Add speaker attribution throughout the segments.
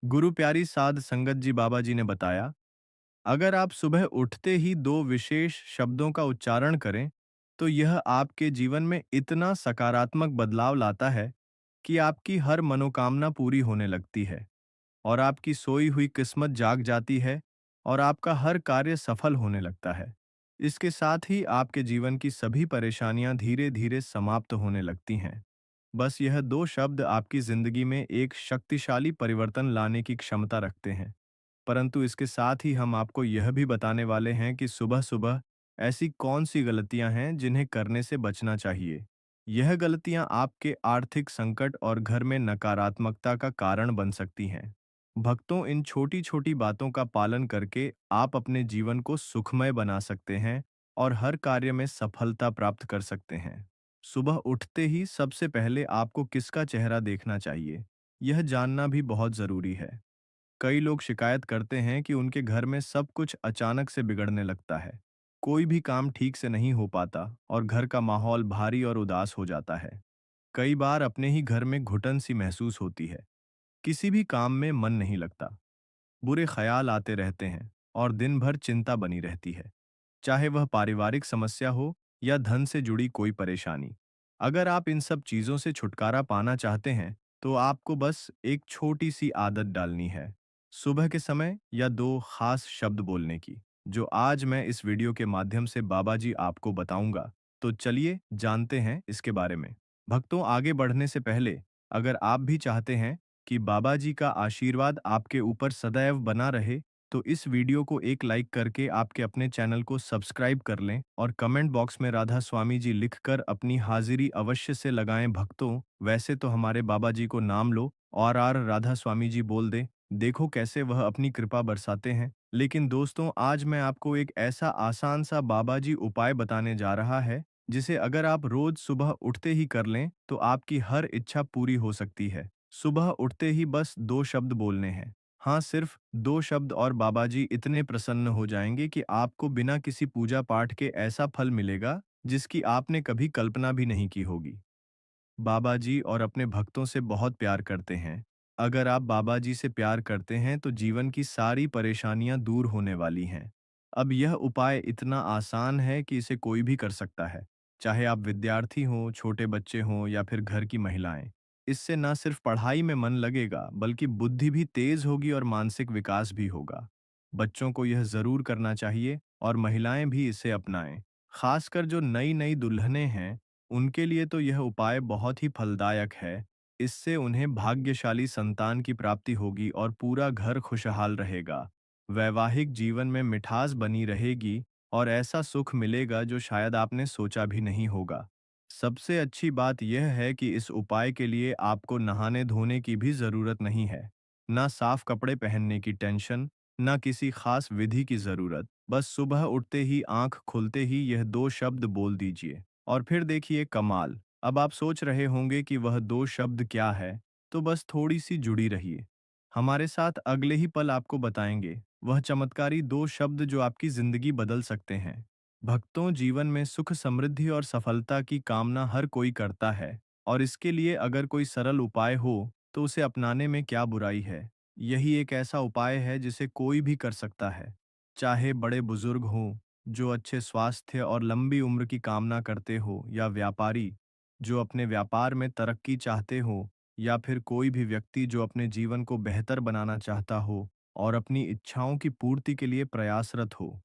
Speaker 1: गुरु प्यारी साध संगत जी बाबा जी ने बताया, अगर आप सुबह उठते ही दो विशेष शब्दों का उच्चारण करें, तो यह आपके जीवन में इतना सकारात्मक बदलाव लाता है कि आपकी हर मनोकामना पूरी होने लगती है और आपकी सोई हुई किस्मत जाग जाती है और आपका हर कार्य सफल होने लगता है। इसके साथ ही आपके जीवन की सभी परेशानियां धीरे धीरे समाप्त होने लगती हैं। बस यह दो शब्द आपकी जिंदगी में एक शक्तिशाली परिवर्तन लाने की क्षमता रखते हैं। परंतु इसके साथ ही हम आपको यह भी बताने वाले हैं कि सुबह-सुबह ऐसी कौन-सी गलतियां हैं जिन्हें करने से बचना चाहिए। यह गलतियां आपके आर्थिक संकट और घर में नकारात्मकता का कारण बन सकती हैं। भक्तों, इन छोटी-छोटी बातों का पालन करके आप अपने जीवन को सुखमय बना सकते हैं और हर कार्य में सफलता प्राप्त कर सकते हैं। सुबह उठते ही सबसे पहले आपको किसका चेहरा देखना चाहिए, यह जानना भी बहुत जरूरी है। कई लोग शिकायत करते हैं कि उनके घर में सब कुछ अचानक से बिगड़ने लगता है। कोई भी काम ठीक से नहीं हो पाता और घर का माहौल भारी और उदास हो जाता है। कई बार अपने ही घर में घुटन सी महसूस होती है। किसी भी काम में मन नहीं लगता। बुरे ख्याल आते रहते हैं और दिन भर चिंता बनी रहती है। चाहे वह पारिवारिक समस्या हो या धन से जुड़ी कोई परेशानी। अगर आप इन सब चीजों से छुटकारा पाना चाहते हैं, तो आपको बस एक छोटी सी आदत डालनी है। सुबह के समय या दो खास शब्द बोलने की, जो आज मैं इस वीडियो के माध्यम से बाबा जी आपको बताऊंगा। तो चलिए जानते हैं इसके बारे में। भक्तों, आगे बढ़ने से पहले अगर आप भी चाहते हैं कि बाबा जी का आशीर्वाद आपके ऊपर सदैव बना रहे, तो इस वीडियो को एक लाइक करके आपके अपने चैनल को सब्सक्राइब कर लें और कमेंट बॉक्स में राधा स्वामी जी लिखकर अपनी हाजिरी अवश्य से लगाएं। भक्तों, वैसे तो हमारे बाबा जी को नाम लो और आर राधा स्वामी जी बोल दें, देखो कैसे वह अपनी कृपा बरसाते हैं। लेकिन दोस्तों, आज मैं आपको एक ऐसा आसान सा बाबा जी उपाय बताने जा रहा है, जिसे अगर आप रोज सुबह उठते ही कर लें, तो आपकी हर इच्छा पूरी हो सकती है। सुबह उठते ही बस दो शब्द बोलने हैं। हाँ, सिर्फ दो शब्द, और बाबा जी इतने प्रसन्न हो जाएंगे कि आपको बिना किसी पूजा पाठ के ऐसा फल मिलेगा जिसकी आपने कभी कल्पना भी नहीं की होगी। बाबा जी और अपने भक्तों से बहुत प्यार करते हैं। अगर आप बाबा जी से प्यार करते हैं तो जीवन की सारी परेशानियां दूर होने वाली हैं। अब यह उपाय इतना आसान है कि इसे कोई भी कर सकता है, चाहे आप विद्यार्थी हों, छोटे बच्चे हों या फिर घर की महिलाएं। इससे न सिर्फ पढ़ाई में मन लगेगा, बल्कि बुद्धि भी तेज होगी और मानसिक विकास भी होगा। बच्चों को यह जरूर करना चाहिए और महिलाएं भी इसे अपनाएं। खासकर जो नई नई दुल्हनें हैं, उनके लिए तो यह उपाय बहुत ही फलदायक है। इससे उन्हें भाग्यशाली संतान की प्राप्ति होगी और पूरा घर खुशहाल रहेगा। वैवाहिक जीवन में मिठास बनी रहेगी और ऐसा सुख मिलेगा जो शायद आपने सोचा भी नहीं होगा। सबसे अच्छी बात यह है कि इस उपाय के लिए आपको नहाने धोने की भी जरूरत नहीं है। ना साफ कपड़े पहनने की टेंशन, ना किसी खास विधि की जरूरत। बस सुबह उठते ही आंख खुलते ही यह दो शब्द बोल दीजिए और फिर देखिए कमाल। अब आप सोच रहे होंगे कि वह दो शब्द क्या है, तो बस थोड़ी सी जुड़ी रहिए। हमारे साथ अगले ही पल आपको बताएंगे वह चमत्कारी दो शब्द जो आपकी जिंदगी बदल सकते हैं। भक्तों, जीवन में सुख समृद्धि और सफलता की कामना हर कोई करता है, और इसके लिए अगर कोई सरल उपाय हो तो उसे अपनाने में क्या बुराई है। यही एक ऐसा उपाय है जिसे कोई भी कर सकता है, चाहे बड़े बुजुर्ग हों जो अच्छे स्वास्थ्य और लंबी उम्र की कामना करते हो, या व्यापारी जो अपने व्यापार में तरक्की चाहते हो, या फिर कोई भी व्यक्ति जो अपने जीवन को बेहतर बनाना चाहता हो और अपनी इच्छाओं की पूर्ति के लिए प्रयासरत हो।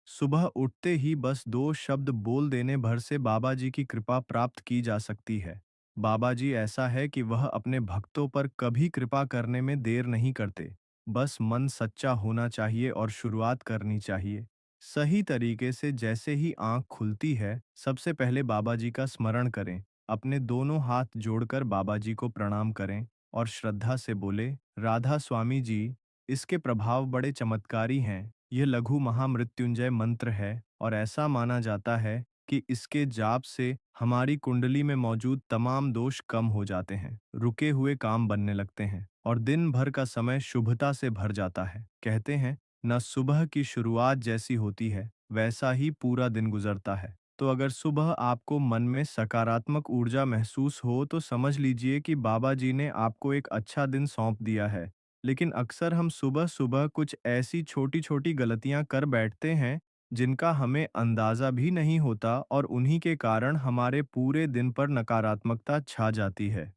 Speaker 1: सुबह उठते ही बस दो शब्द बोल देने भर से बाबा जी की कृपा प्राप्त की जा सकती है। बाबा जी ऐसा है कि वह अपने भक्तों पर कभी कृपा करने में देर नहीं करते। बस मन सच्चा होना चाहिए और शुरुआत करनी चाहिए। सही तरीके से जैसे ही आंख खुलती है, सबसे पहले बाबा जी का स्मरण करें। अपने दोनों हाथ जोड़कर बाबा जी को प्रणाम करें और श्रद्धा से बोले, राधा स्वामी जी, इसके प्रभाव बड़े चमत्कारी हैं। यह लघु महामृत्युंजय मंत्र है और ऐसा माना जाता है कि इसके जाप से हमारी कुंडली में मौजूद तमाम दोष कम हो जाते हैं, रुके हुए काम बनने लगते हैं और दिन भर का समय शुभता से भर जाता है। कहते हैं, न सुबह की शुरुआत जैसी होती है, वैसा ही पूरा दिन गुजरता है। तो अगर सुबह आपको मन में सकारात्मक ऊर्जा महसूस हो, तो समझ लीजिए कि बाबा जी ने आपको एक अच्छा दिन सौंप दिया है। लेकिन अक्सर हम सुबह-सुबह कुछ ऐसी छोटी-छोटी गलतियां कर बैठते हैं, जिनका हमें अंदाजा भी नहीं होता और उन्हीं के कारण हमारे पूरे दिन पर नकारात्मकता छा जाती है।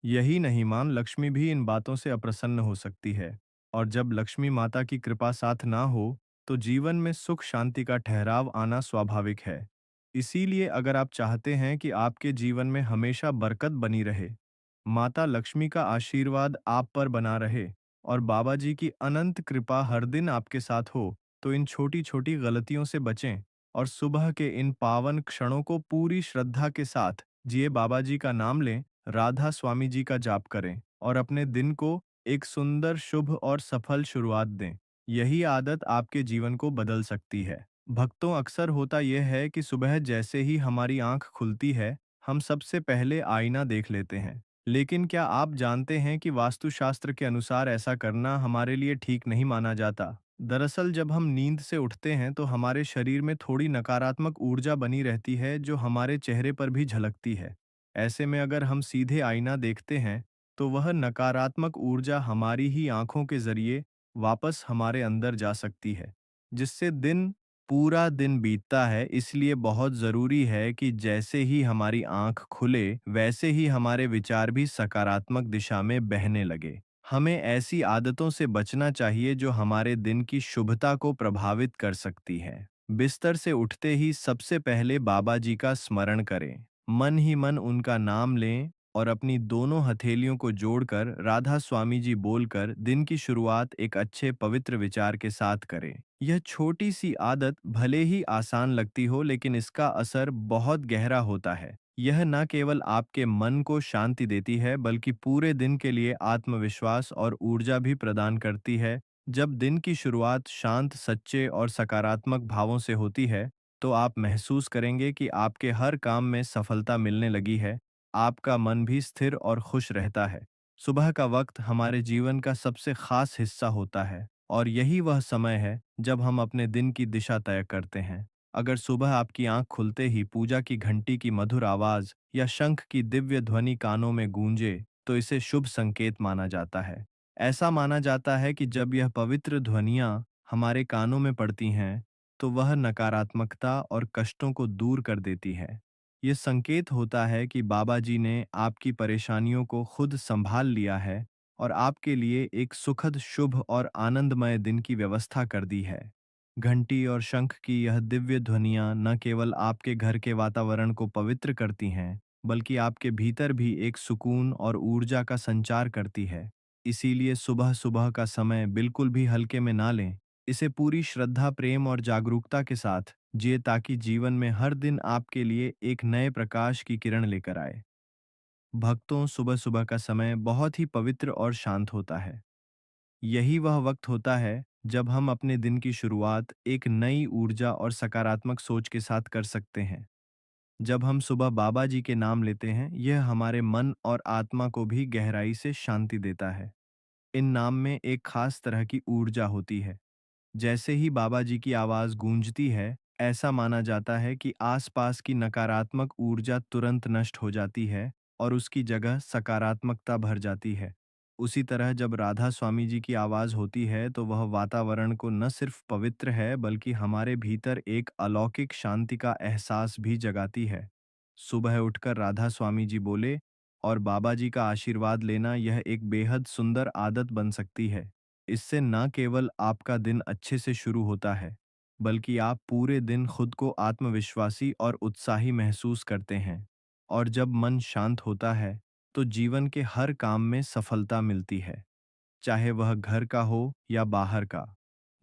Speaker 1: यही नहीं मान लक्ष्मी भी इन बातों से अप्रसन्न हो सकती है। और जब लक्ष्मी माता की कृपा साथ ना हो, तो जीवन में सुख शांति का ठहराव आना स्वाभाविक है। इसीलिए अगर आप चाहते हैं कि आपके जीवन में हमेशा बरकत बनी रहे, माता लक्ष्मी का आशीर्वाद आप पर बना रहे और बाबा जी की अनंत कृपा हर दिन आपके साथ हो, तो इन छोटी छोटी गलतियों से बचें और सुबह के इन पावन क्षणों को पूरी श्रद्धा के साथ जिए। बाबा जी का नाम लें, राधा स्वामी जी का जाप करें और अपने दिन को एक सुंदर, शुभ और सफल शुरुआत दें। यही आदत आपके जीवन को बदल सकती है। भक्तों, अक्सर होता यह है कि सुबह जैसे ही हमारी आंख खुलती है, हम सबसे पहले आईना देख लेते हैं। लेकिन क्या आप जानते हैं कि वास्तुशास्त्र के अनुसार ऐसा करना हमारे लिए ठीक नहीं माना जाता? दरअसल जब हम नींद से उठते हैं तो हमारे शरीर में थोड़ी नकारात्मक ऊर्जा बनी रहती है, जो हमारे चेहरे पर भी झलकती है। ऐसे में अगर हम सीधे आईना देखते हैं, तो वह नकारात्मक ऊर्जा हमारी ही आंखों के जरिए वापस हमारे अंदर जा सकती है, जिससे पूरा दिन बीतता है। इसलिए बहुत जरूरी है कि जैसे ही हमारी आंख खुले, वैसे ही हमारे विचार भी सकारात्मक दिशा में बहने लगे। हमें ऐसी आदतों से बचना चाहिए जो हमारे दिन की शुभता को प्रभावित कर सकती है। बिस्तर से उठते ही सबसे पहले बाबा जी का स्मरण करें। मन ही मन उनका नाम लें और अपनी दोनों हथेलियों को जोड़कर राधा स्वामी जी बोलकर दिन की शुरुआत एक अच्छे पवित्र विचार के साथ करें। यह छोटी सी आदत भले ही आसान लगती हो, लेकिन इसका असर बहुत गहरा होता है। यह न केवल आपके मन को शांति देती है, बल्कि पूरे दिन के लिए आत्मविश्वास और ऊर्जा भी प्रदान करती है। जब दिन की शुरुआत शांत, सच्चे और सकारात्मक भावों से होती है, तो आप महसूस करेंगे कि आपके हर काम में सफलता मिलने लगी है। आपका मन भी स्थिर और खुश रहता है। सुबह का वक्त हमारे जीवन का सबसे खास हिस्सा होता है और यही वह समय है जब हम अपने दिन की दिशा तय करते हैं। अगर सुबह आपकी आंख खुलते ही पूजा की घंटी की मधुर आवाज या शंख की दिव्य ध्वनि कानों में गूंजे, तो इसे शुभ संकेत माना जाता है। ऐसा माना जाता है कि जब यह पवित्र ध्वनियां हमारे कानों में पड़ती हैं, तो वह नकारात्मकता और कष्टों को दूर कर देती है। ये संकेत होता है कि बाबा जी ने आपकी परेशानियों को खुद संभाल लिया है और आपके लिए एक सुखद, शुभ और आनंदमय दिन की व्यवस्था कर दी है। घंटी और शंख की यह दिव्य ध्वनियाँ न केवल आपके घर के वातावरण को पवित्र करती हैं, बल्कि आपके भीतर भी एक सुकून और ऊर्जा का संचार करती है। इसीलिए सुबह-सुबह का समय बिल्कुल भी हल्के में ना लें। इसे पूरी श्रद्धा, प्रेम और जागरूकता के साथ जिए, ताकि जीवन में हर दिन आपके लिए एक नए प्रकाश की किरण लेकर आए। भक्तों, सुबह सुबह का समय बहुत ही पवित्र और शांत होता है। यही वह वक्त होता है जब हम अपने दिन की शुरुआत एक नई ऊर्जा और सकारात्मक सोच के साथ कर सकते हैं। जब हम सुबह बाबा जी के नाम लेते हैं, यह हमारे मन और आत्मा को भी गहराई से शांति देता है। इन नाम में एक खास तरह की ऊर्जा होती है। जैसे ही बाबा जी की आवाज गूंजती है, ऐसा माना जाता है कि आसपास की नकारात्मक ऊर्जा तुरंत नष्ट हो जाती है और उसकी जगह सकारात्मकता भर जाती है। उसी तरह जब राधा स्वामी जी की आवाज होती है, तो वह वातावरण को न सिर्फ पवित्र है, बल्कि हमारे भीतर एक अलौकिक शांति का एहसास भी जगाती है। सुबह उठकर राधा स्वामी जी बोले और बाबा जी का आशीर्वाद लेना, यह एक बेहद सुंदर आदत बन सकती है। इससे न केवल आपका दिन अच्छे से शुरू होता है, बल्कि आप पूरे दिन खुद को आत्मविश्वासी और उत्साही महसूस करते हैं। और जब मन शांत होता है, तो जीवन के हर काम में सफलता मिलती है, चाहे वह घर का हो या बाहर का।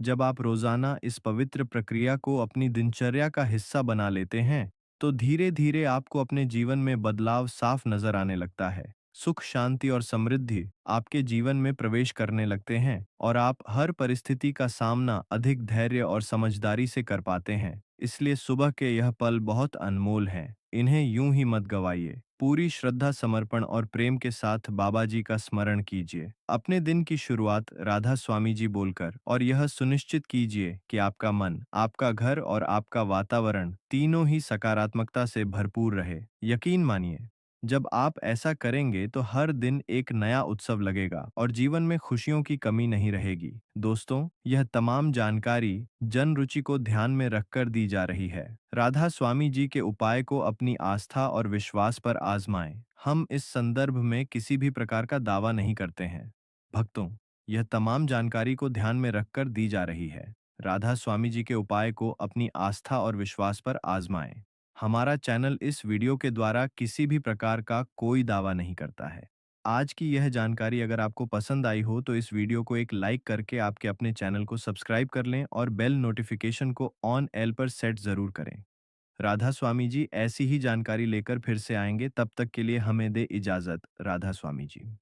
Speaker 1: जब आप रोजाना इस पवित्र प्रक्रिया को अपनी दिनचर्या का हिस्सा बना लेते हैं, तो धीरे धीरे आपको अपने जीवन में बदलाव साफ नजर आने लगता है। सुख, शांति और समृद्धि आपके जीवन में प्रवेश करने लगते हैं और आप हर परिस्थिति का सामना अधिक धैर्य और समझदारी से कर पाते हैं। इसलिए सुबह के यह पल बहुत अनमोल हैं। इन्हें यूं ही मत गवाइए। पूरी श्रद्धा, समर्पण और प्रेम के साथ बाबा जी का स्मरण कीजिए। अपने दिन की शुरुआत राधा स्वामी जी बोलकर और यह सुनिश्चित कीजिए कि आपका मन, आपका घर और आपका वातावरण तीनों ही सकारात्मकता से भरपूर रहे। यकीन मानिए, जब आप ऐसा करेंगे तो हर दिन एक नया उत्सव लगेगा और जीवन में खुशियों की कमी नहीं रहेगी। दोस्तों, यह तमाम जानकारी जन रुचि को ध्यान में रखकर दी जा रही है। राधा स्वामी जी के उपाय को अपनी आस्था और विश्वास पर आजमाएं। हम इस संदर्भ में किसी भी प्रकार का दावा नहीं करते हैं। भक्तों, यह तमाम जानकारी को ध्यान में रखकर दी जा रही है। राधा स्वामी जी के उपाय को अपनी आस्था और विश्वास पर आजमाएं। हमारा चैनल इस वीडियो के द्वारा किसी भी प्रकार का कोई दावा नहीं करता है। आज की यह जानकारी अगर आपको पसंद आई हो तो इस वीडियो को एक लाइक करके आपके अपने चैनल को सब्सक्राइब कर लें और बेल नोटिफिकेशन को ऑन एल पर सेट जरूर करें। राधा स्वामी जी ऐसी ही जानकारी लेकर फिर से आएंगे, तब तक के लिए हमें दे इजाजत। राधा स्वामी जी।